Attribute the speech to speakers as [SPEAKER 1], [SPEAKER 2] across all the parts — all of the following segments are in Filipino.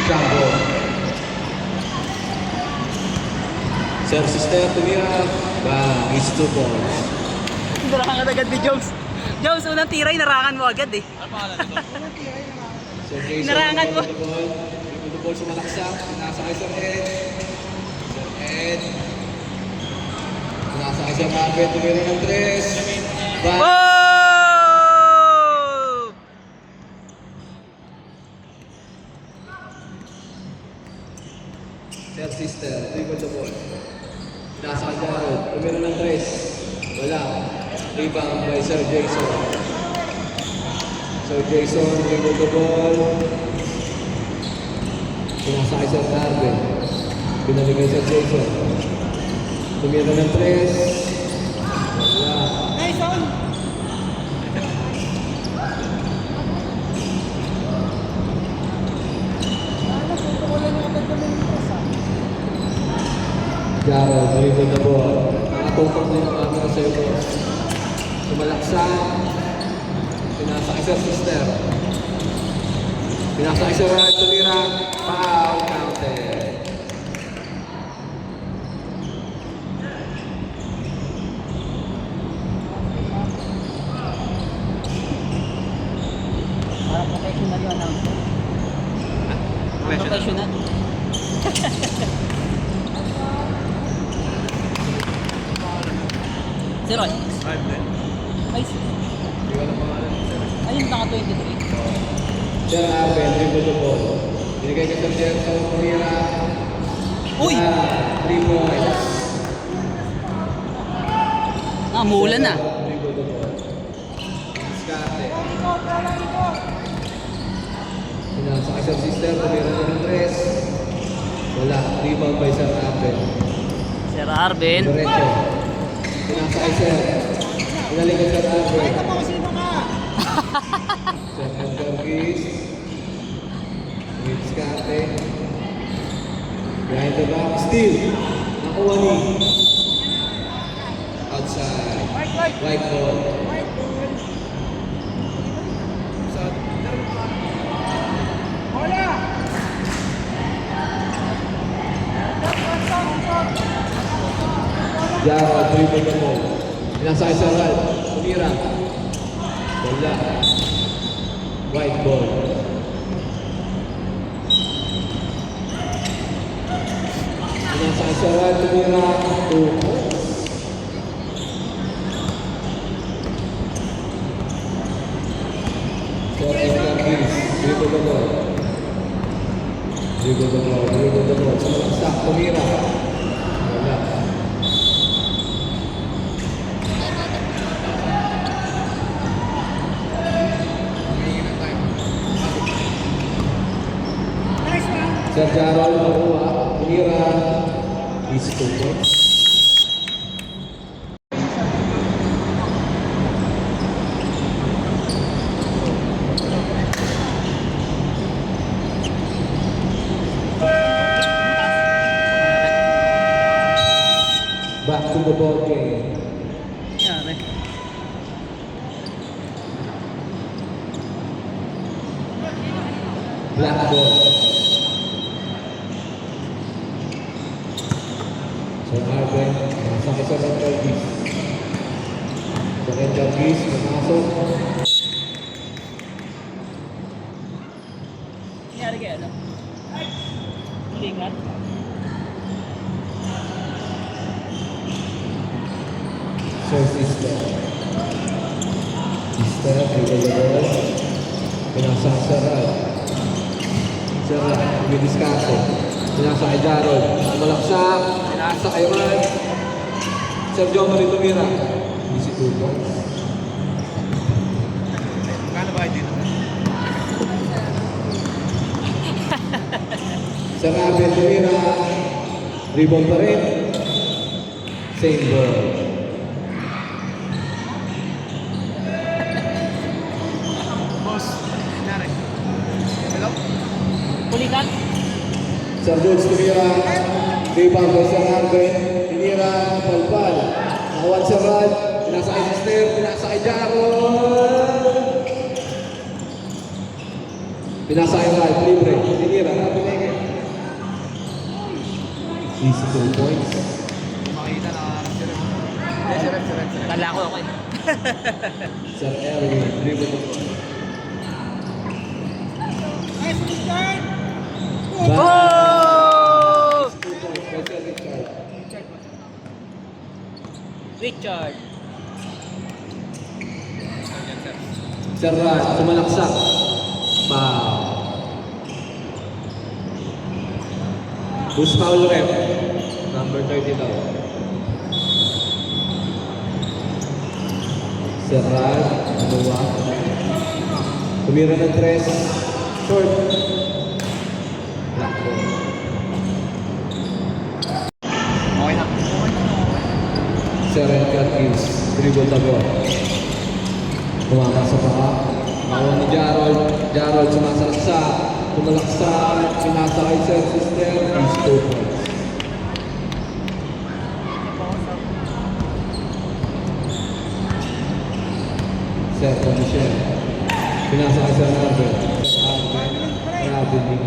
[SPEAKER 1] Shampoo. Sir, sister, tumira. Bang, is 2 points.
[SPEAKER 2] Narangan agad ni Jones. Jones, unang tiray, narangan mo agad eh.
[SPEAKER 3] Ano pangalan nito?
[SPEAKER 1] Sir Jason,
[SPEAKER 2] Narangan mo.
[SPEAKER 1] Dribble the ball sa malaksak. Pinasa kay Sir Ed. Sir Ed. Pinasa kay Sir Marvin. Tumira ng 3. Bang.
[SPEAKER 2] Oh!
[SPEAKER 1] Sir sister, dribble the ball. Pinasa kay Jarod. Tumira ng 3. Wala. Rebound by Sir Jason. Sir Jason, dribble the ball. Pinasa kay Sir Marvin. Binalik kay Sir Jason. Tumira ng 3. Wala.
[SPEAKER 2] Nice on!
[SPEAKER 1] Jarod, dribble the ball. Nakatutok din ang aming sa iyo. Sumalaksan. Pinasa kay Sir sister. Pinasa kay Sir Rad. Tumira. Foul counted.
[SPEAKER 2] Parang professional yun announcer. Professional. Zero.
[SPEAKER 3] Five din.
[SPEAKER 2] Ay, ayun, naka 23.
[SPEAKER 1] Sir Arben, dribble the ball. Binigay kay Sir Jefferson. Tumira.
[SPEAKER 2] Uy!
[SPEAKER 1] 3 points.
[SPEAKER 2] Mulan na.
[SPEAKER 1] Dribble the ball. Skate. Pinasa kay Sir sister. Tumira ng 3. Wala. Rebound by Sir Arben.
[SPEAKER 2] Sir Arben.
[SPEAKER 1] Diretso. Pinasa kay Sir. Pinalik kay Sir Arben. Sir Edgar Giz. With Skate. Behind the back. Steal. Nakuha ni. Outside. White ball. Jarod, dribble the ball. Pinasa kay Sir Rad. Tumira. Wala. White ball. Pinasa kay Sir Rad. Tumira. 2 points. Sir Edgar Giz. Dribble the ball. Dribble the ball. Dribble the ball. Sa malaksak. Tumira. Wala. Sir Jarol, nakuha. Tumira. Is 2 points. Back to the ball game.
[SPEAKER 2] Yari.
[SPEAKER 1] Black ball. Sir Arben, nasa kay Sir Edgar Giz. Sir Edgar Giz, pumasok.
[SPEAKER 2] Nangyari kaya ano? Lingat?
[SPEAKER 1] Sir Sister. Sister, dribble the ball. Pinasa kay Sir Rad. Sir Rad, biniskate. Pinasa kay Jarol. Malaksak. Pinasa kay Rad. Sir John Marie Tumira. Easy 2 points.
[SPEAKER 3] Kano ba dito?
[SPEAKER 1] Sir Abel Tumira. Rebound pa rin. Same ball.
[SPEAKER 3] Boss, nangyari. Hello?
[SPEAKER 2] Pulikan?
[SPEAKER 1] Sir Jules Tumira. Rebound by Sir Abel. Tumira. Palpal. Nakuha Sir Rad. Pinasa kay Sister. Pinasa kay Jarol. Pinasa kay Rad. Libre. Tumira. Pinay is 2 points.
[SPEAKER 3] Makita na si Rep. Hindi, si Rep.
[SPEAKER 2] Kala ko ako eh.
[SPEAKER 1] Sir Erwin, dribble to goal.
[SPEAKER 2] Oh!
[SPEAKER 1] 2 points by Sir Richard.
[SPEAKER 2] Richard.
[SPEAKER 1] Sir Ran, sumalaksak. Foul. Who's foul rep? Number 30 daw. Sir Ran, dalawa. Tumira ng 3. Short. Black ball.
[SPEAKER 3] Okay na.
[SPEAKER 1] Sir Edgar Gibbs, dribble the ball. Tumakas sa paa. Bawang ni Jarol. Jarol sumasalaksa. Tumalaksa. Pinasa kay Sir Sister. Is 2 points. Sir Michel. Pinasa kay Sir Arben. Sir Arben. Grabe din.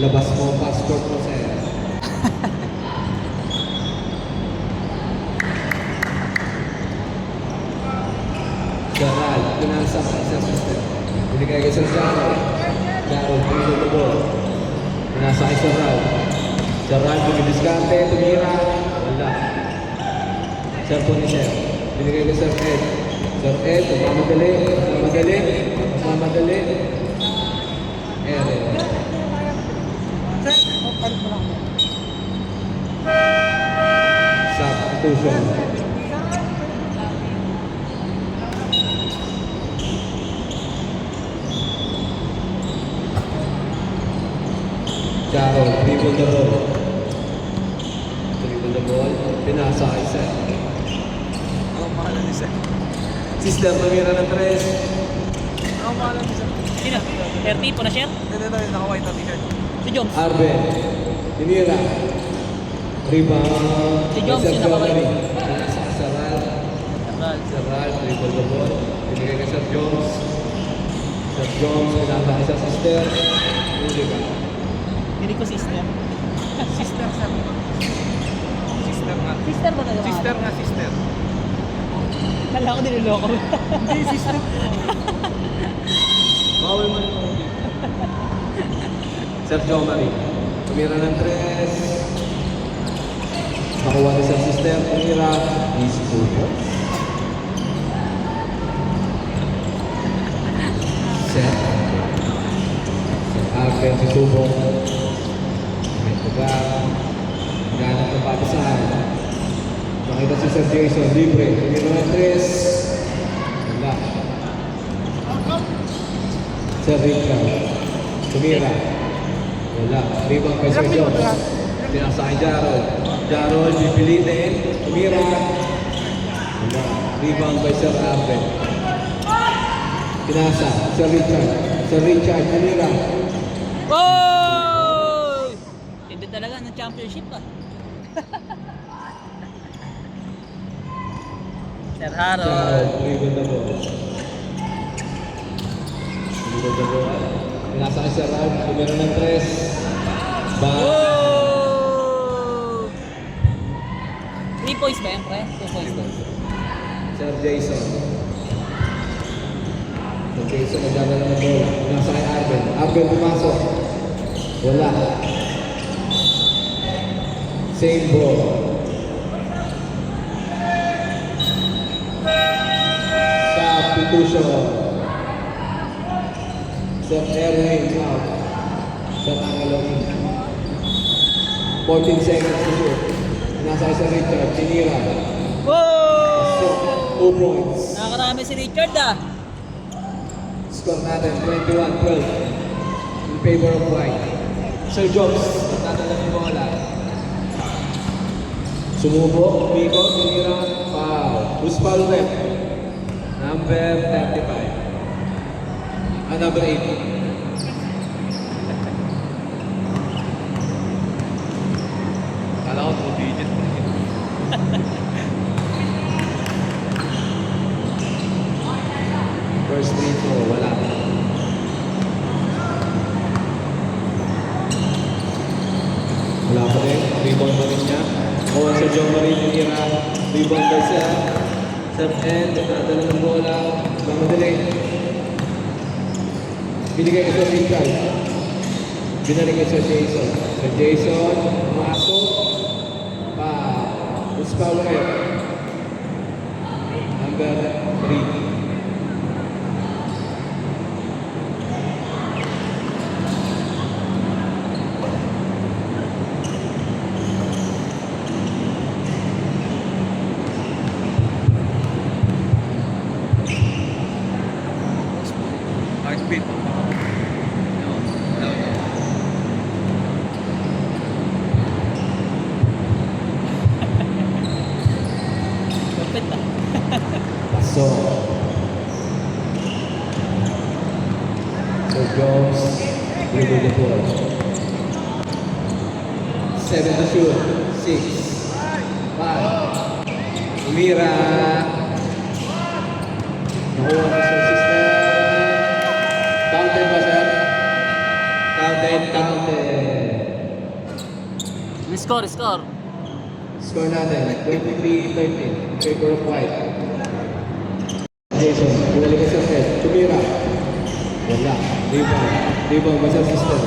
[SPEAKER 1] Labas mo ang passport mo, Sir. Jaral, pinasa sa isang system. Binigay kay Sir Jarol. Jarol, pinili the ball. Pinasa kay Sir Ral. Sir Ral, dumidiskarte, tumira. Wala. Sir Punisher. Binigay kay Sir Ed. Sir Ed, magmamadali. Error. Substitution. Jarol, dribble the ball. Dribble the ball. Pinasa kay Sir.
[SPEAKER 3] Ang pangalan ni Sir.
[SPEAKER 1] Sister, tumira ng 3.
[SPEAKER 3] Ang pangalan ni Sir.
[SPEAKER 2] Sino? 30 po na share?
[SPEAKER 3] Ito, naka-white na t-shirt.
[SPEAKER 2] Si Jones.
[SPEAKER 1] Arben. Tinira. Rebound.
[SPEAKER 2] Si Jones,
[SPEAKER 1] Sir
[SPEAKER 2] yung nakaway.
[SPEAKER 1] Jomari. Pinasa kay Sir Ral. Sir Ral, dribble the ball. Binigay kay Sir Jones. Sir Jones, pinasa kay Sir Sister. Huli ka.
[SPEAKER 2] Hindi ko sister.
[SPEAKER 3] Sister, Sir. Sister nga.
[SPEAKER 2] Sister ba talaga?
[SPEAKER 3] Sister nga, sister.
[SPEAKER 2] Kala ko niloloko.
[SPEAKER 3] Hindi, sister.
[SPEAKER 1] Bawal mo yung Sir Jomari. Tumira ng 3. Nakuha ni Sir Sister. Tumira. Is 2 points. Sir. Sir Arben si Subong. Ito ba? Ganap ng papasahan. Nakita si Sir Jason. Libre. Tumira ng 3. Wala. Sir Richard. Tumira. Wala. Rebound kay Sir Jones. Pinasa kay Jarol. Jarol, pipilitin. Tumira. Wala. Rebound kay Sir Arben. Pinasa. Sir Richard. Sir Richard. Tumira.
[SPEAKER 2] Oh! Hindi talaga ng championship ah. Sir Harold.
[SPEAKER 1] Jarol. Rebound the ball. Rebound the ball. Pinasa kay Sir Arben. Tumira ng 3. Bang.
[SPEAKER 2] Oh! 3 points ba yan, pre? 2 points ba?
[SPEAKER 1] Sir Jason. Sir Jason nagdadala ng ball. Nasa kay Arben. Arben pumasok. Wala. Same ball. Substitution. Sir Erwin out. Sir Angelo in. 14 seconds to shoot. Nasa kay Sir Richard. Tinira.
[SPEAKER 2] Oh!
[SPEAKER 1] 2 points.
[SPEAKER 2] Nakakarami si Richard ah.
[SPEAKER 1] Score natin 21-12 in favor of White. Sir Jobs, nagdadala ng bola. Sumubo, umiko, tinira, foul. Who's foul rep? Number 35. Number 8.
[SPEAKER 3] Kala ko 2 digit.
[SPEAKER 1] First free throw, wala. Wala pa rin. rebound pa rin niya. Kuha sa Joe Marie Pinira. Rebound ba siya? Self-end, nadala ng bola. Mamadali. Binigay ko sa Richard. Binalik ko sa Jason. Sa Jason, pumasok. It's foul red. Number 3.
[SPEAKER 3] Heartbeat. No.
[SPEAKER 2] Kapit ah.
[SPEAKER 1] Paso. So Jones, dribble the ball. 7 to shoot. 6. 5. Umira. Nakuha na sa system. Counted ba, sir? Counted.
[SPEAKER 2] Score, score.
[SPEAKER 1] Score natin, 23-13. Favor of White. Jason, binalik sa set. Tumira. Wala. Rebound. Rebound ba sa system?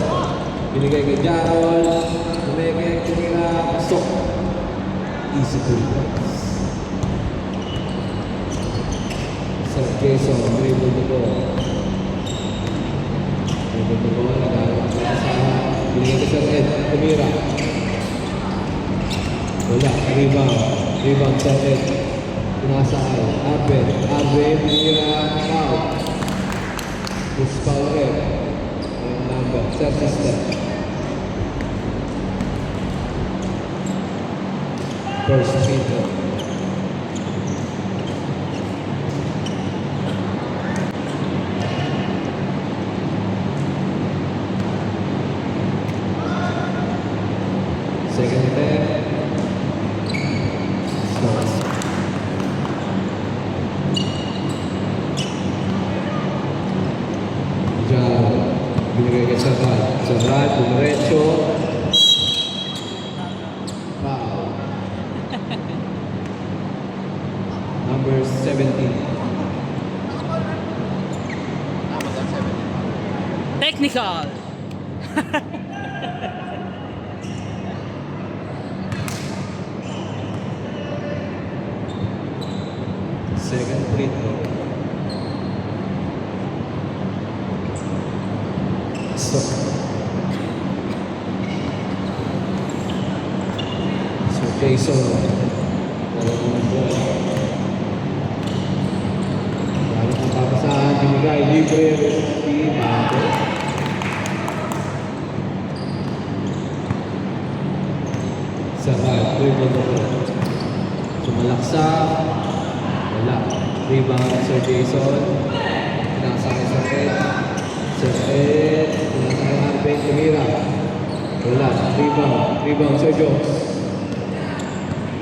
[SPEAKER 1] Binigay kay Jarol. Tumigay, tumira. Pasok. Easy to reverse. Sir Jason, dribble the ball. Dribble the ball. Binigay kay Sir Ed. Tumira. Wala. Rebound. Rebound sa Ed. Pinasaan. Arben. Arben. Tumira. Foul. Push foul Ed. Ang number. Sir System. First finger. Second attempt. Scores. Diyan. Binigay kay Sarad. Sarad, dumiretso. Foul. Number 17.
[SPEAKER 2] Technical.
[SPEAKER 1] Second free throw. So Jason, talagang bola. Lalo kung papasahan, binigay, libre, recipe, bago. Sarap, dribble the ball. Sumalaksak. Wala. Rebound, Sir Jason. Pinasakay sa Ed. Sir Ed. Pinasakay ng Ben Camira. Wala. Rebound. Rebound, Sir Jones.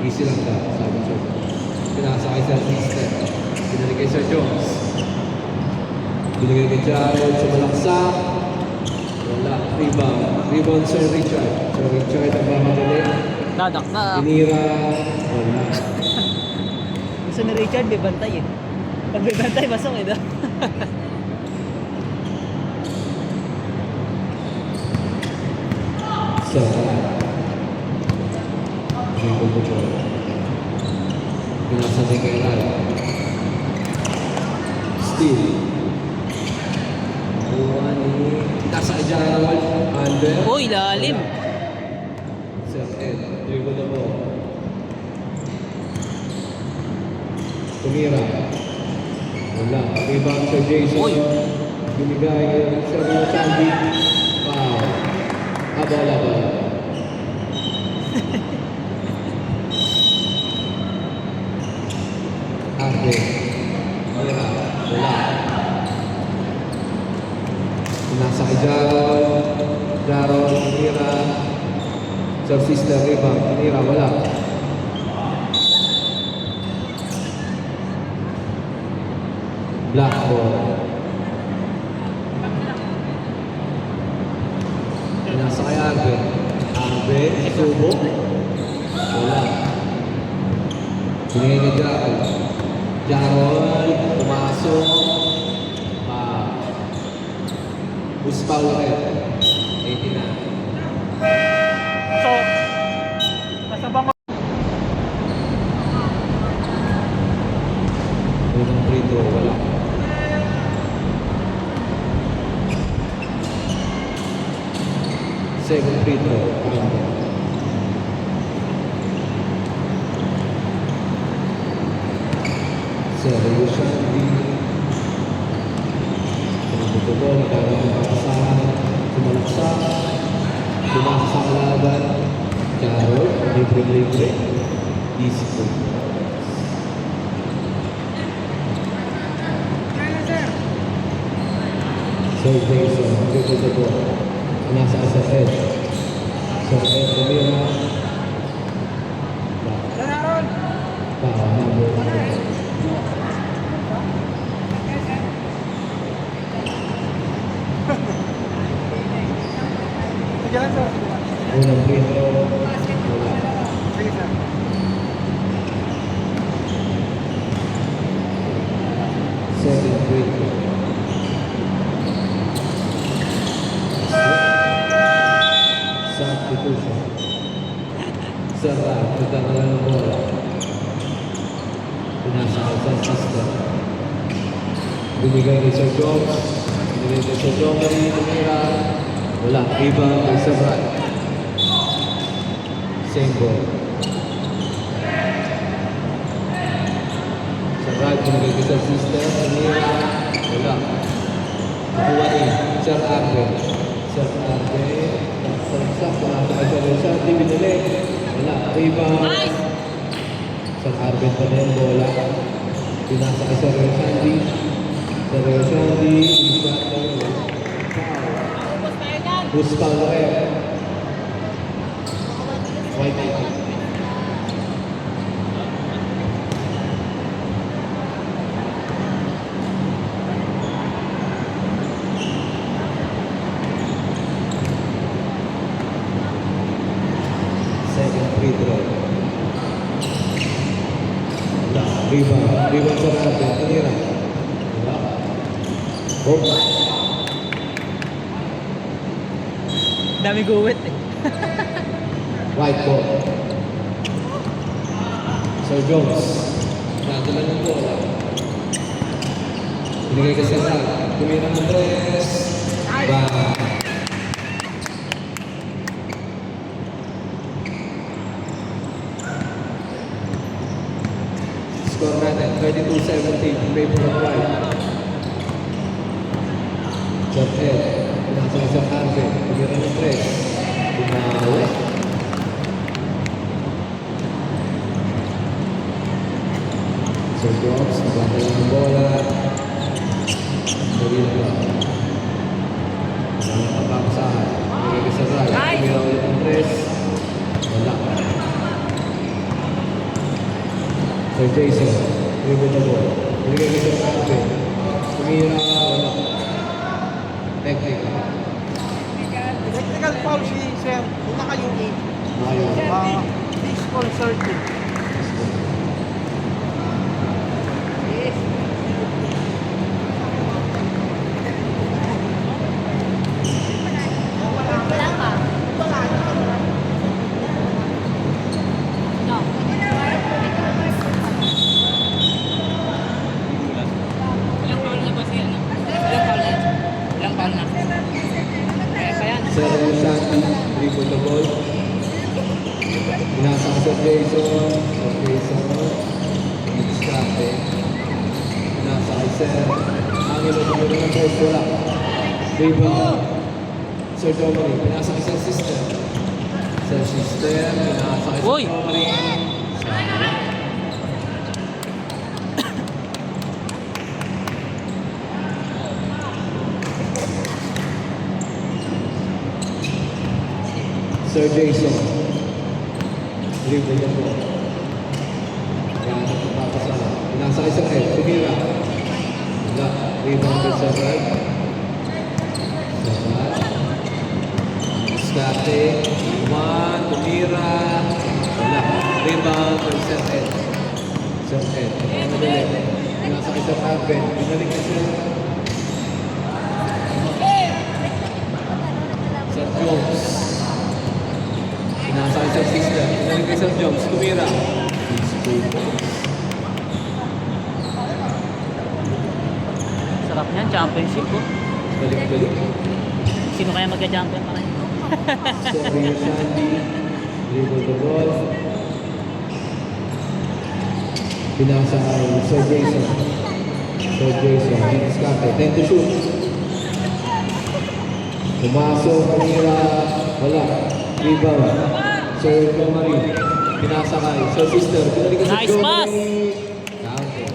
[SPEAKER 1] Easy lang ka, sabi Sir Jones. Pinasakay sa System. Binalik kay Sir Jones. Binigay kay Jarrod. Sumalaksak. Wala. Rebound. Rebound, Sir Richard. Sir Richard ang mamadali.
[SPEAKER 2] Dadak na.
[SPEAKER 1] Pinira. Wala.
[SPEAKER 2] Gusto ni Richard, may bantay eh. Pag may bantay, basok eh.
[SPEAKER 1] Sarap. Dribble the ball. Pinasa din kay Rai. Steal. Nakuha ni... Nasa kay Jarrod. Under.
[SPEAKER 2] Uy, lalim.
[SPEAKER 1] Sir Ed. Dribble the ball. Tumira. Wala. Rebound Sir Jason.
[SPEAKER 2] Uy.
[SPEAKER 1] Binigay kay Sir Sandy. Foul. Abola. Arde. Wala. Nasa kay Jarol. Jarol. Tumira. Sir Sister Rebound. Tumira. Wala. Black ball. Nasa kay Arben. Arben, subo. Wala. Binigay kay Jarol. Jarol, pumasok. Buspaw rin. 89.
[SPEAKER 2] So, kasabang ko.
[SPEAKER 1] Unang free throw, wala. Second free throw, counter. Sergio Shandy. Ito po, magkakaroon ng papasahan. Sumalaksak. Tumasa sa kalaban. Jarol, libre-libre. Easy po. Sir Jason, dito po. Nasa sa edge. Sir Ed, tumira. Number 1.
[SPEAKER 3] Sige lang, sir.
[SPEAKER 1] Unang free throw. Wala.
[SPEAKER 3] Sige, sir.
[SPEAKER 1] Second free throw. Substitution. Sarap. Nagkakaroon ng bola. Pinasakal sa system. Binigay kay Sir Jones. Binigay kay Sir Jomari. Tumira. Wala. Rebound kay Sir Rat. Same ball. Sir Rat. Binigay kay Sir System. Tumira. Wala. Nakuha ni Sir Arben. Sir Arben. Sarap. Pinasakal sa Sir Rat. Binili. Wala. Rebound.
[SPEAKER 2] Nice!
[SPEAKER 1] Sir Arben pa din, bola. Pinasa kay Sir Shandy. Sir Shandy. Bus pa rin. White. Second free throw. Rebound sa natin. Kanira. Wala. Boom.
[SPEAKER 2] Dami guwit eh.
[SPEAKER 1] White ball. Sir Jones. Nadala ng bola. Binigay ka sa Rat. Tumira ng 3. Bang. Score natin, 32-17 in favor of White. Sir Ed, pinasa kay Sir Arben, tumira ng 3. Bumawi. Sir Jones, nabatay ng bola. Dali na lang. Wala na papasahan. Binigay kay Sir Rat, tumira ulit ng 3. Wala. Sir Jason, dribble the ball. Binigay kay Sir Arben. Tumira, wala. Technical.
[SPEAKER 3] Technical foul si sir. Kung nakayuki.
[SPEAKER 1] Ayaw.
[SPEAKER 3] Disconcerting.
[SPEAKER 2] Ilang foul na ba siya? Ilang foul na? Ilang foul na? Kaya pa yan.
[SPEAKER 1] Sir Shandy, dribble the ball. Pinasa ka Sir Jason. Sir Jason. Diskarte. Pinasa kay Sir. Angelo tumira ng 3. Wala. Dribble. Sir Jomari. Pinasa kay Sir Sister. Sir Sister. Pinasa kay Sir
[SPEAKER 2] Uy!
[SPEAKER 1] Jomari. Sir Jason. Dribble the ball. Yan, napapasala. Pinasa kay Sir Ed. Tumira. Wala. Rebound kay Sir Ed. Sir Ed. Diskarte. Iwan. tumira. Wala. Rebound kay Sir Ed. Sir Ed. Nasa kay Sir Arben. Binalik kay Sir Jones. Nasa kay Sir Sister. Binalik kay Sir Jones. Tumira.
[SPEAKER 2] Sarap niyan, championship ko.
[SPEAKER 1] Balik-balik.
[SPEAKER 2] Sino kaya magka-champion pa rin?
[SPEAKER 1] Sir Rio Shandy. Dribble the ball. Pinasa kay Sir Jason. Sir Jason. Diniscarte. 10 to shoot. Pumasok. Tumira. Wala. Rebound. Sir Marie. Pinasa kay Sir Sister. Binalik ka sa
[SPEAKER 2] Nice pass!
[SPEAKER 1] Counter.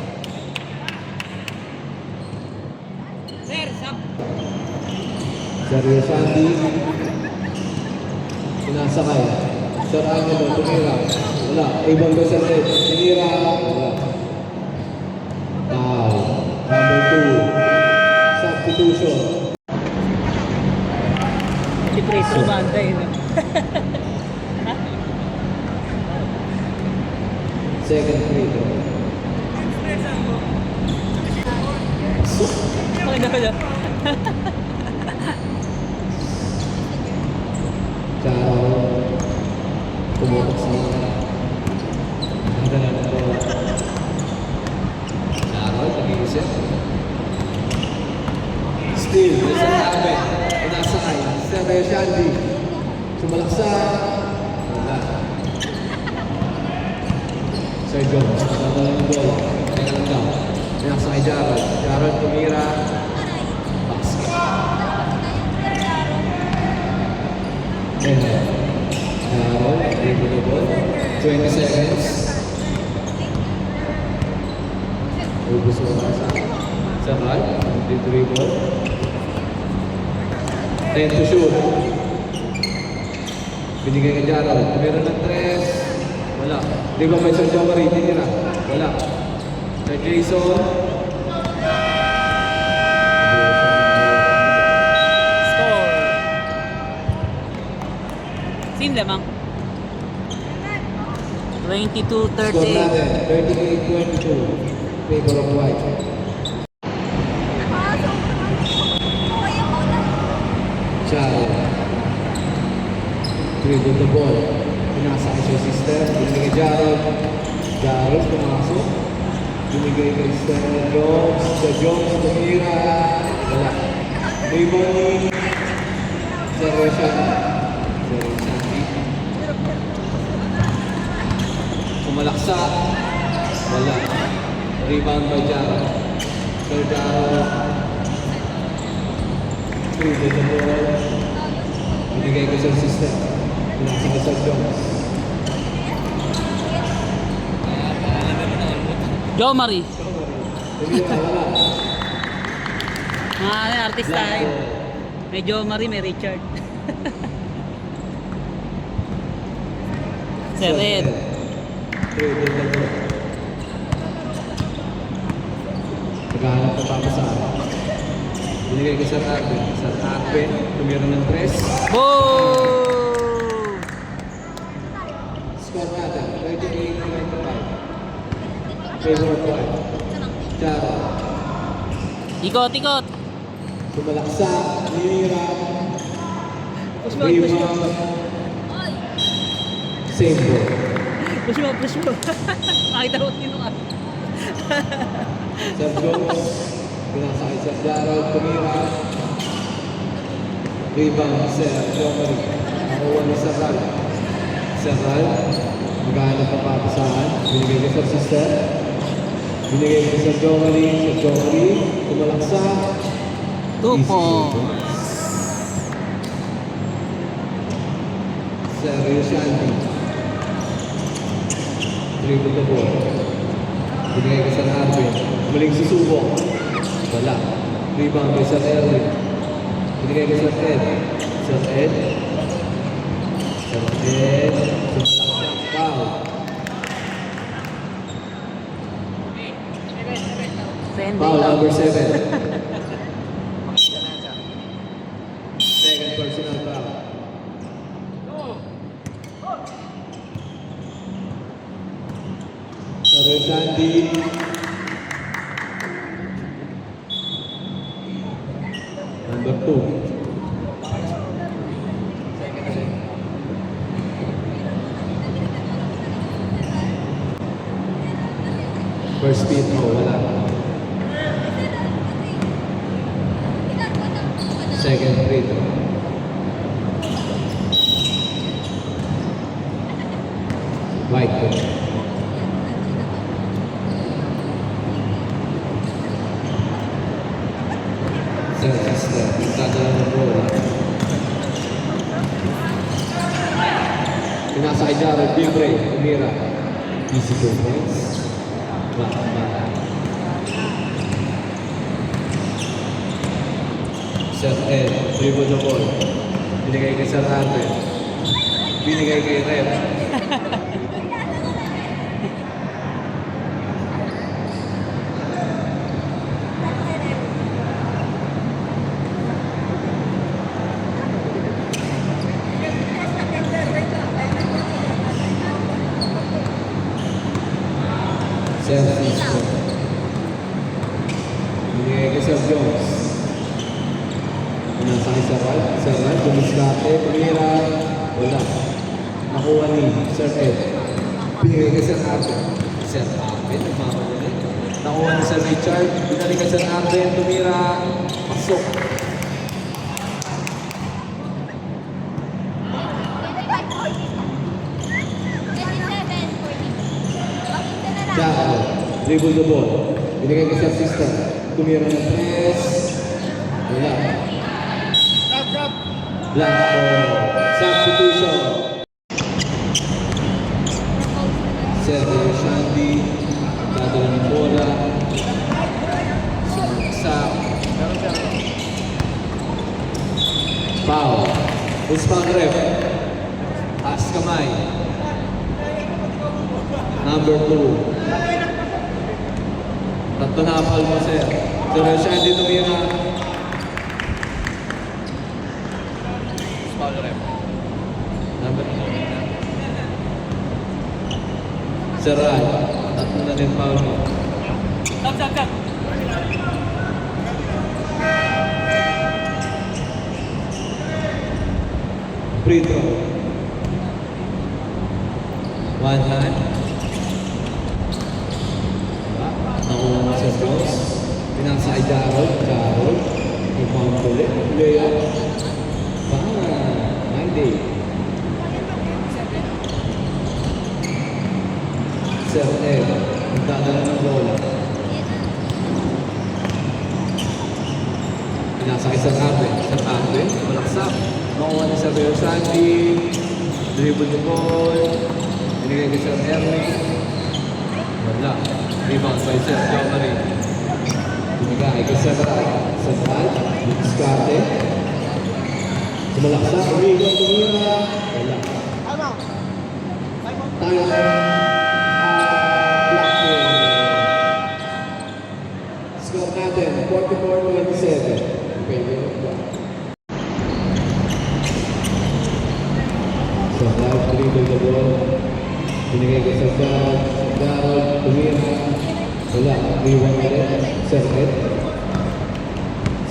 [SPEAKER 1] Sir Rio Shandy. Pinasa kay Sir Angelo. Tumira. Wala. Ibang ba Sir Ed? Tinira. Wala. Foul. Number 2. Substitution.
[SPEAKER 2] Si Preso banda eh. No?
[SPEAKER 1] Second free throw.
[SPEAKER 2] Okay na pala.
[SPEAKER 1] Charo. Pumutok sa mga. Ang ganda na ito. Charo. Nag-iisip. Still. Nasa Arben. Nasa kay Sir Rio Shandy. Sumalaksa. Wala. Sir Jones. Nagdala ng goal. Teka lang daw. Pinaksa kay Jarrod. Jarrod tumira. Basket. Jarrod. Dribble the ball. 20 seconds. Ubus mo na sa Saral. Dribble. 10 to shoot. Binigay kay Jarrod. Tumira ng 3. Wala. Di ba may Sir Jomari? Tinira. Wala. Sir Jason.
[SPEAKER 2] Score. Sino lamang?
[SPEAKER 1] Score
[SPEAKER 2] 22-38.
[SPEAKER 1] natin. 38-22. Favor of White. Charo. Dribble the ball. Pinasa kay Sir Sister. Binigay kay Jarrod. Jarrod pumasok. Binigay kay Sir Jones. Sir Jones tumira. Wala. Rebound. Sir Rio Shandy. Sir Rio Shandy. Pumalaksa. Wala. Rebound by Jarrod. Sir Jarrod. Dribble the ball. Binigay kay Sir Sister. Pinasa kay Sir Jones.
[SPEAKER 2] Joe Marie.
[SPEAKER 1] Tumira. Wala.
[SPEAKER 2] Mga ano, artista tayo. May Joe Marie, may Richard. Sir Ed.
[SPEAKER 1] Dribble the ball. Naghahanap pa pa sa binigay kay Sir Arben. Sir Arben, tumira ng 3.
[SPEAKER 2] Boom!
[SPEAKER 1] Score natin, 38-25. Favor of White. Charo.
[SPEAKER 2] Ikot.
[SPEAKER 1] Sumalaksa. Tinira.
[SPEAKER 2] Push mo.
[SPEAKER 1] Rebound. Same ball.
[SPEAKER 2] Push mo. Makita mo sino ka.
[SPEAKER 1] Sir Jones. Pinasa kay Sir Jarrod. Tumira. Rebound. Sir Jomari. Nakuha ni Sir Ral. Sir Ral. Maghanap pa papasahan. Binigay kay Sir Sister. Binigay kay Sir Jomari. Sir Jomari. Tumalaksa.
[SPEAKER 2] 2 points.
[SPEAKER 1] Sir Rio Shandy. Dribble the ball. Binigay kay Sir Arben. Maling susubok. Wala. Rebound kay Sir Erwin. Binigay kay Sir Ed. Sir Ed. Sir Ed. Sumalaksak. Foul. Foul number 7. Second personal foul. Sir Sandy. Number 2. First speed mo, wala. Second free throw. White coach. Sir, sister, magdadala ng bola. Pinasa kay Jared, libre, tumira. Easy 2 points. Sir Ed, dribble the ball. Binigay kay Sir Arthur. Binigay kay Red. Sir Cisco. Binigay kay Sir Jones. Nasa kay Sir Ralph. Sir Ralph, dumiskate, tumira. Wala. Nakuha ni Sir Ed. Binigay kay Sir Arthur. Sir Arthur, nagmamadali. Nakuha ni Sir Richard. Binalik kay Sir Arthur, tumira. Pasok. Jack, dribble the ball. Binigay kay Sir Sister. Tumira ng press. Wala. Blank ball. Substitution. Sir Shandy. Dadala ng bola. Sumaksak. Foul. Uspang ref. Taas kamay. Number 2. Tatlo na foul mo, sir. Sir Shandy tumira.
[SPEAKER 3] Foul rep.
[SPEAKER 1] Number 2. Sir Ral, tatlo na din foul mo.
[SPEAKER 2] Stop.
[SPEAKER 1] Free throw. One hand. Nakuha mo sa Jones. Pinasa kay Jarrod. Jarrod. Rebound ulit. Layup. My day. Sir Ed. Magdadala ng bola. Pinasa kay Sir Arvin. Sir Arvin. Malaksak. Nakuha ni Sir Leo Sandy. Dribble the ball. Binigay kay Sir Ernie. Wala. Rebound by Sir Jomari. Binigay kay Sir Ral. Sir Ral. Diskarte. Sumalaksak. Rebound tumira. Wala. Tayo na. Score natin. 44-27. Pwede na ba? Sir Ral. Dribble the ball. Binigay kay Sir Ral. Darrell, tumira. Wala. Rebound ulit. Sir Ed.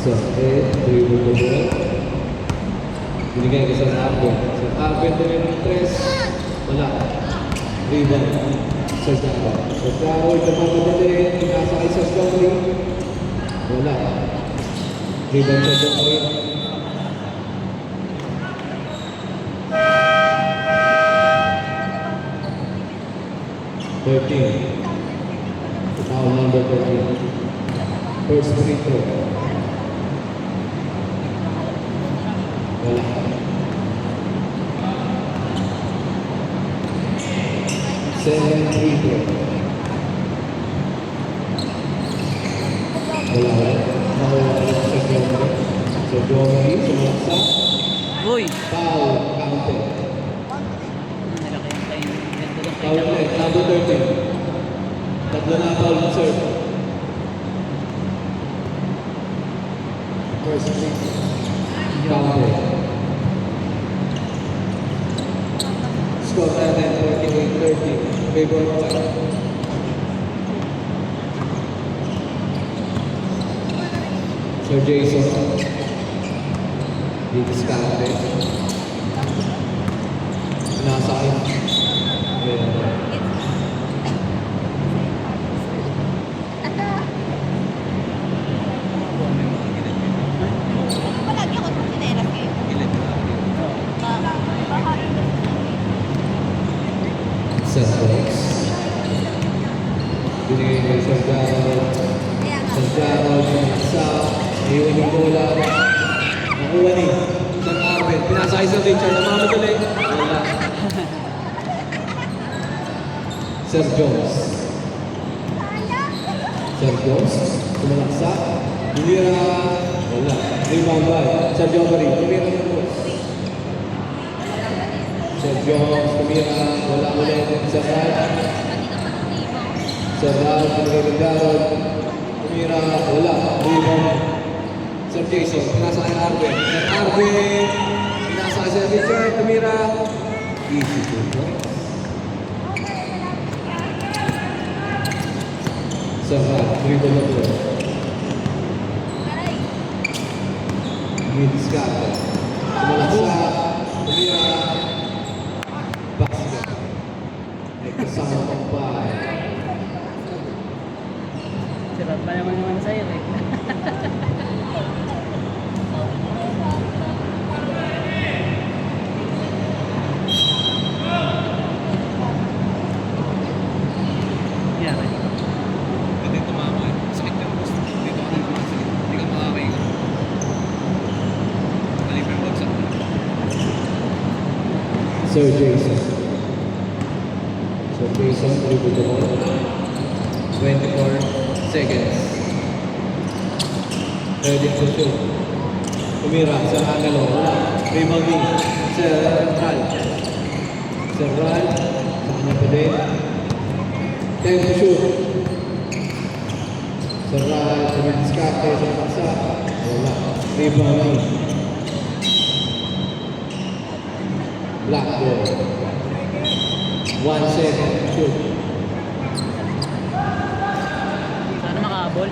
[SPEAKER 1] Sir Ed. Dribble the ball. Binigay kay Sir Arben. Sir Arben tumira ng 3. Wala. Rebound. Sir Darrell. Sir Darrell, nagmamadali. Pinasa kay Sir Jomari. Wala. Rebound Sir Jomari. Foul number 13. First free throw. Wala. Second free throw. Wala. Nakuha sa Jomari. Sa Jomari, sumaksak.
[SPEAKER 2] Uy!
[SPEAKER 1] Foul, counted.
[SPEAKER 2] Nalaki yung tayo. Ganda lang
[SPEAKER 1] Foul
[SPEAKER 2] tayo.
[SPEAKER 1] net, number 13. Tatlo na foul mo, sir. First free throw. Counted. Score natin, 48-30. Favor of time. Sir Jason. Didiskarte. Nasa akin. Ayan.
[SPEAKER 4] Palagi ako sa sinelas kayo.
[SPEAKER 1] Sir Rex. Binigay kay Sir Darrell. Sir Darrell, sa iwan yung bola. Nakuha ni Sir Arvin. Pinasakay Sir Richard. Namamadali. Wala. Sir Jones. Sir Jones. Sumalaksa. Tumira. Wala. Rebound by Sir Jomari. Tumira ng boss. Sir Jones. Tumira. Wala ulit. Sir Raj. Sir Raj. Tumira ng Darrell. Tumira. Wala. Rebound. Sir Jason. Pinasa kay Arvin. Sir Arvin. Pinasa kay Sir Richard. Tumira. Easy to go. Sir Raj. Dribble na po. Didiskarte. Sumalaksa. Tumira. Basket. May kasama pang bahay.
[SPEAKER 2] Sarap pa naman sa'yo eh. Yan.
[SPEAKER 3] Pwede tumama eh. Sakit yung gusto. Dito ka na naman sakit. Hindi ka makakaingat. Malipin yung bagsak.
[SPEAKER 1] Sir Jason. Sir Jason, dribble the ball. 24 seconds. 30 to shoot. Tumira, Sir Angelo. Wala. Rebounding. Sir Ral. Sir Ral. Sa kanya pa din. 10 to shoot. Sir Ral. Tumidiskarte. Sir Paksa. Wala. Rebounding. Black ball. 1 second. Shoot.
[SPEAKER 2] Sana makahabol.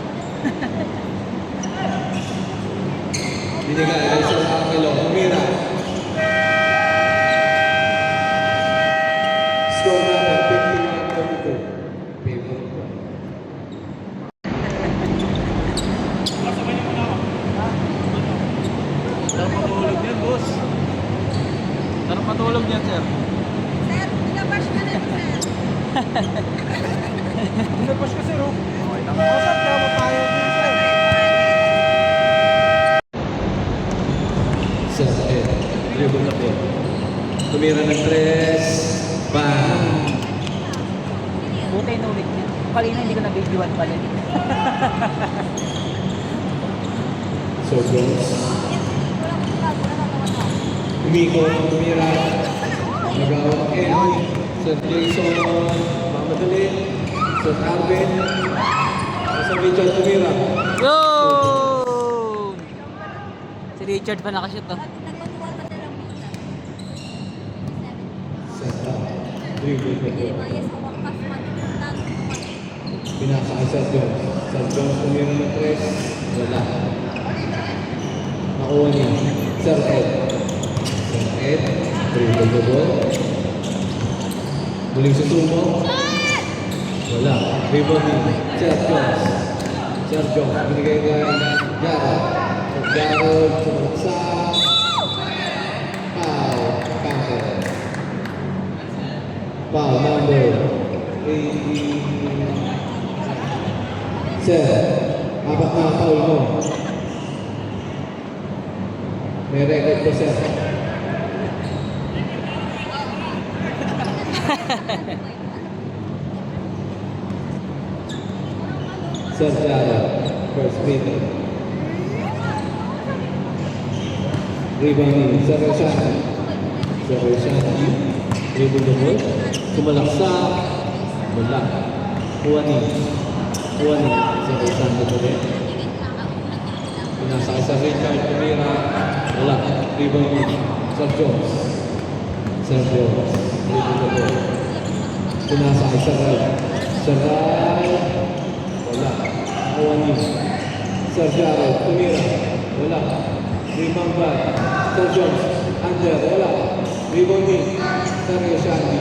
[SPEAKER 1] Binigay kay Sir Angelo. Tumira. Score natin 51-42. Favorite ko.
[SPEAKER 3] Sarap matulog yan, boss. Sarap matulog yan, sir.
[SPEAKER 4] Sir, pinabash ka na sir.
[SPEAKER 3] Pinapush ka, sir, oh. Okay lang. Kasap ka mo tayo din, sir.
[SPEAKER 1] Sir Ed. Dribble na po. Tumira ng 3. Bang!
[SPEAKER 2] Buti inulit niya. Kanina hindi ko nabigyan pala.
[SPEAKER 1] Sir Jones. Umiko. Tumira. Nagawang Eddie. Sir Jason. Mamadali. Sir Arvin. Sir Richard tumira.
[SPEAKER 2] Yo! Si Richard pa nakashoot oh.
[SPEAKER 4] Nagpatuwa ka na lang muna.
[SPEAKER 1] Sir Ram. Dribble na
[SPEAKER 4] Hindi
[SPEAKER 1] po.
[SPEAKER 4] ba yes, sa wakas matutulad mo.
[SPEAKER 1] Pinasa kay Sir Jones. Sir Jones tumira ng 3. Wala. Nakuha ni Sir Ed. Sir Ed. Dribble the ball. Muling susumo. Wala. Rebound ni Sir Jones. Sir Jones. Binigay kay Garrett. Sir Garrett. Sumaksa. Foul. Counter. Foul number 80. Sir, apat na foul mo. May record ko, sir. Sir Jarrell, first minute. Rebounding, Sir Roshan. Sir Roshan, dribble the ball. Sumalaksa. Wala. Kuha ni. Sir Roshan na ba rin? Pinasa kay Sir Richard, tumira. Wala. Rebounding, Sir Jones. Sir Jones, dribble the ball. Pinasa kay Sir Ral. Sir Ral. Wala. Kuha ni Sir Jared, tumira. Wala. Rebound by Sir Jones. Under, wala. Rebound ni Sir Yoshandi.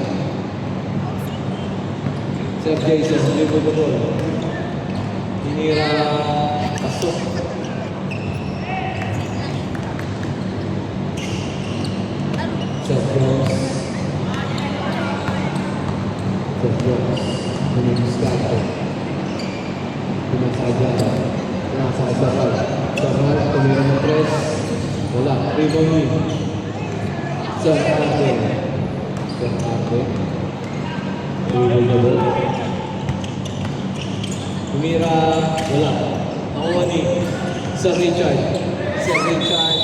[SPEAKER 1] Sir Jason, rebound the ball. Tinira. Pasok. Sir Jones. Sir Jones. Dumidiskarte. Pinasa Ajara. Pinasa Saral. Saral, tumira ng press. Wala. Rebound ni Sir Arden. Sir Arden. Rebound the ball. Tumira. Wala. Nakuha ni Sir Richard. Sir Richard.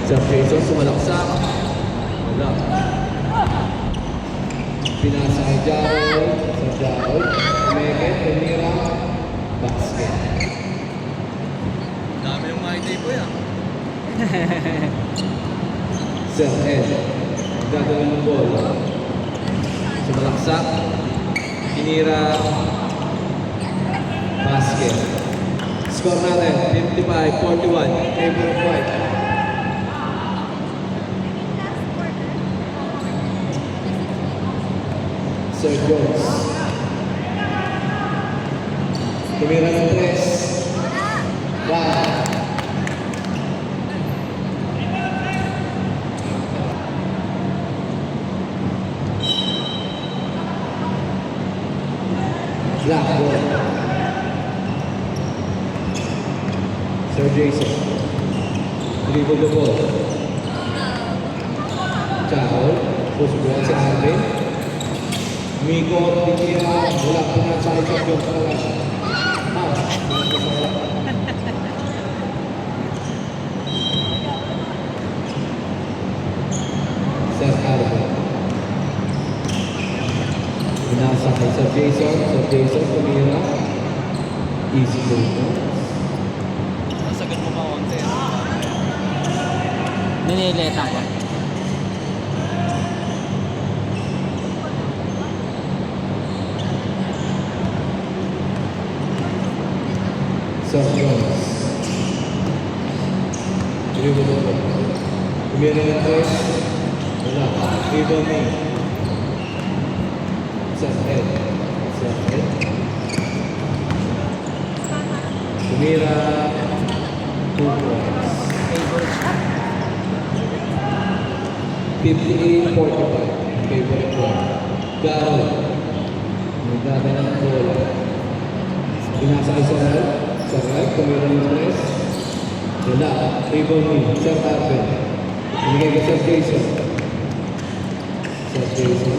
[SPEAKER 1] Sir Jason sumalaksak. Wala. Pinasa kay Jarol. Sir Jarol. Meket, tumira. Basket.
[SPEAKER 3] Dami yung mga itay po yan.
[SPEAKER 1] Sir Ed. Gagawin ng ball. Sumalaksak. Tinira. Basket. Score natin, 55-41. Favor of White. Sir Jones. Tumira ng tres. Wow. Black ball. Sir Jason. Dribble the ball. Chahol. Push ball si Arvin. Miko, Titira, wala pa nga sa Sir Jones. Sir Arvin. Pinasa kay Sir Jason. Sir Jason, tumira. Easy goal.
[SPEAKER 3] Nasagad mo pa konti.
[SPEAKER 2] Niniletan ko.
[SPEAKER 1] Sir Jones. Dribble the ball. Tumira ng tres. Wala. Dribble ni Sir Ed. Sir Ed. Tumira. 2 points. 58-45. Favorite one. Garo. Nagdadala ng bola. Pinasa kay Sir Ed. Sir Ed. Tumira ng tres. Wala. Rebound ni Sir Arvin. Binigay kay Sir Jason. Sir Jason.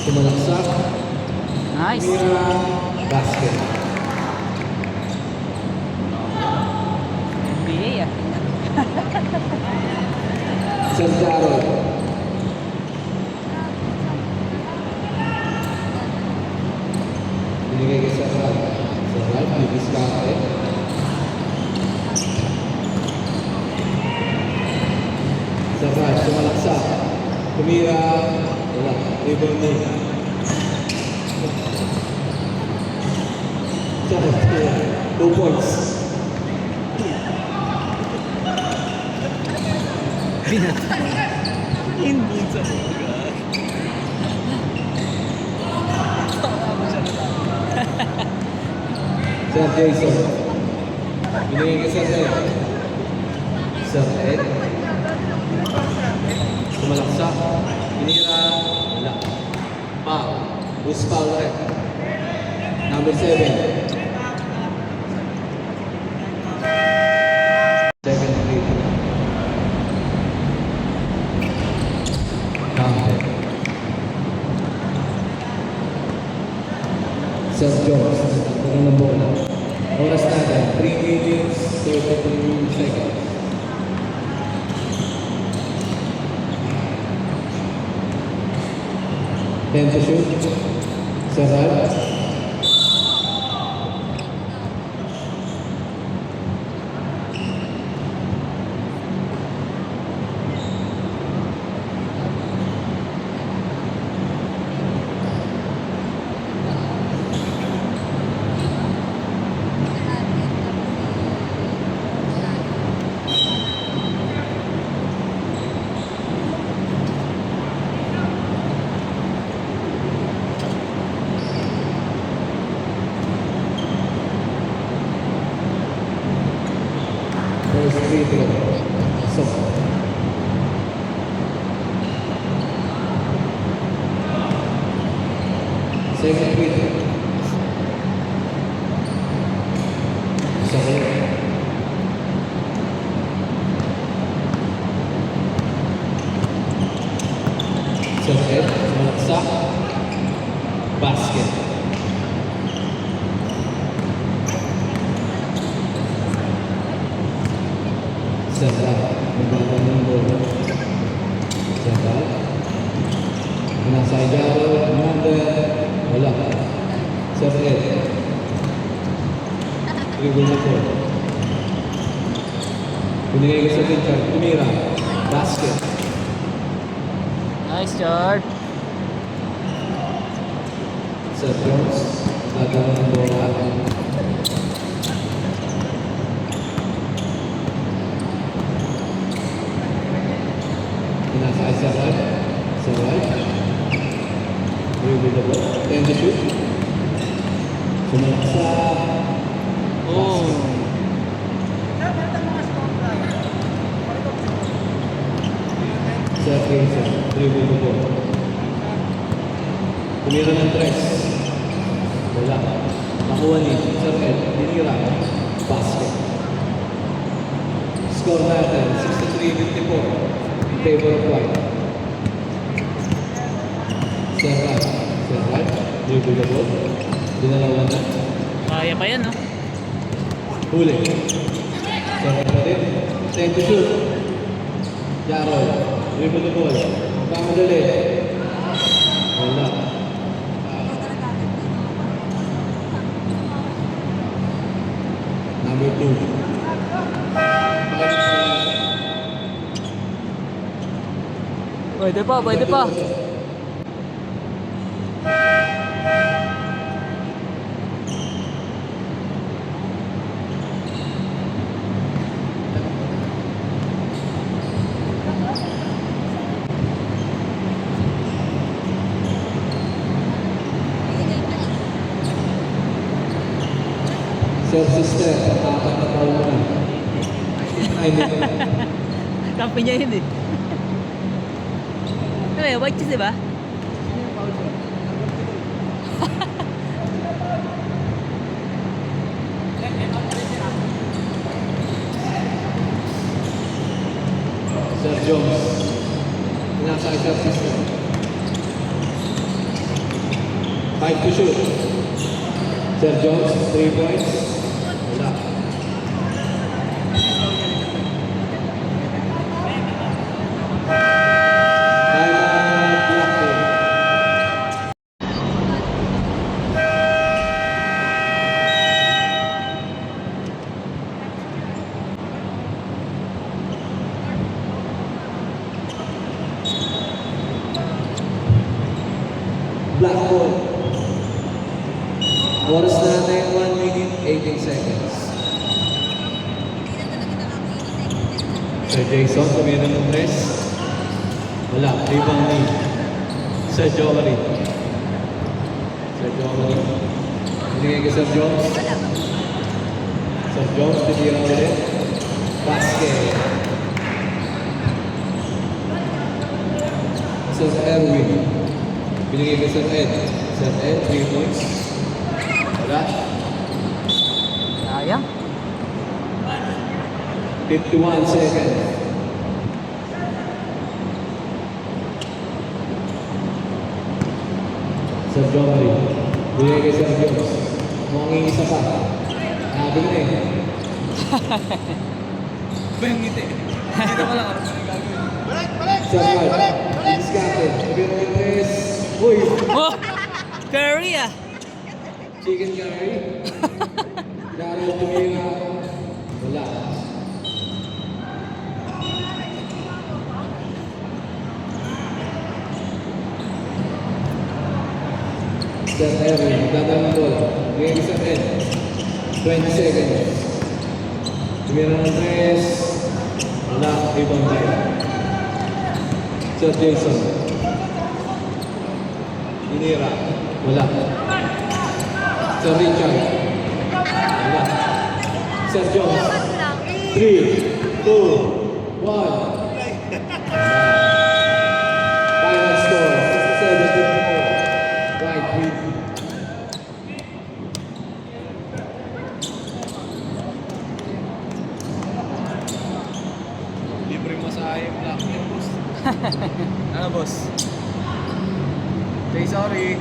[SPEAKER 1] Tumalaksak.
[SPEAKER 2] Nice.
[SPEAKER 1] Mira. Basket.
[SPEAKER 2] NBA ah.
[SPEAKER 1] Sir Jarol. Binigay kay Sir Ralph. Sir Ralph, didiskarte. Sir Ralph, tumalaksak. Tumira. Wala. Rebound ni Sir Ralph. 2 points.
[SPEAKER 3] Hindi sa mga.
[SPEAKER 1] Sir Jason. Binigay kay Sir Ed. Sir Ed. Tumalaksak. Binira. Wala. Foul. Who's foul red? Number 7. 7 free throw. Counted. Sir Jones. Nagtatagal ng bola. Oras natin. 3 minutes, 33 seconds. Ten to shoot. Sir Ralph. Serra. Magbaban ng bola. Serra. Nasa Ijaro. Number. Wala. Sir Ed. Dribble na po. Pinigay ka sa Richard. Tumira. Basket.
[SPEAKER 2] Nice, Chard.
[SPEAKER 1] Sir Jones. Gagawa ng bola. Nasa Sir Ed. Sir Ed. Dribble na po. 10 to shoot. Sumalak sa
[SPEAKER 2] Oh.
[SPEAKER 1] Sir Jason. Dribble na po. Tumira ng tres. Wala. Nakuha ni Sir Ed. Dinira. Basket. Score natin. 63-54. In favor of White. Sir Ed. Sir Ed. Dribble na po. Dinalawan na.
[SPEAKER 2] Kaya pa yan, no?
[SPEAKER 1] Huli. Sir Ed pa rin. 10 to shoot. Jarol. Dribble the ball. Pamadali. Wala. Number 2.
[SPEAKER 2] Pwede pa, pwede pa.
[SPEAKER 1] Sir Sister. Apat na taon mo na. Ay, hindi ko.
[SPEAKER 2] Kampi niya yun, eh. Ano yun, white cheese, di ba?
[SPEAKER 1] Sir Jones. Nasa Sir Sister. 5 to shoot. Sir Jones, 3 points. Wala. Timeout, Blackburn. Blackburn. Oras natin 1 minute 18 seconds. Sir Jason, tumira ng tres. Wala, rebound ni Sir Jory. Sir Jory. Hindi kay Sir Jones. Sir Jones, tumira ulit. Basket. Sir Erwin. Binigay kay Sir Ed. Sir Ed, 3 points. Wala.
[SPEAKER 2] Sayang.
[SPEAKER 1] 51 seconds. Sir Jory. Binigay kay Sir Jones. Mukhang isa pa. Sabi na eh.
[SPEAKER 3] Ba yung ngiti? Hindi na lang ano yung gagawin.
[SPEAKER 1] Sir Mark. Discarded. Sabi ng tres. Uy!
[SPEAKER 2] Oh! Curry, ah.
[SPEAKER 1] Chicken curry. Laro tumira. Wala. Sir Erwin, dadang ball. Game sa 10. 20 seconds. Tumira ng tres. Wala. Rebound tayo. Sir Jason. Inira. Wala. Sir Richard. Wala. Sir Jones. 3, 2, 1. Final score. 67-54. White win.
[SPEAKER 3] Libre masahe yung Blackburn, boss. Ano, boss? Say sorry.